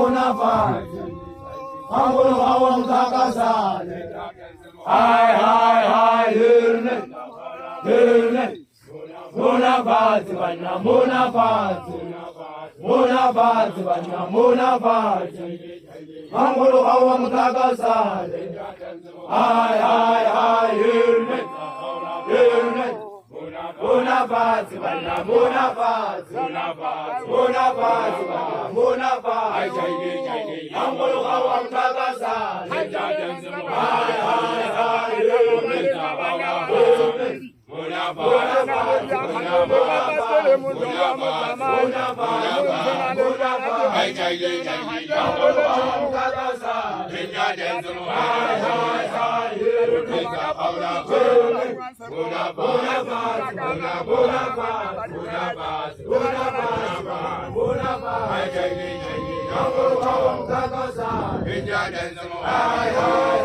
Bonafide, Angolo Hawan Takasa, hi, Hurnet, Bonafide, Bonafide, Angolo Hawan Takasa, hi, Hurnet, Bonafide, Angolo Hawan Takasa, Bonafide,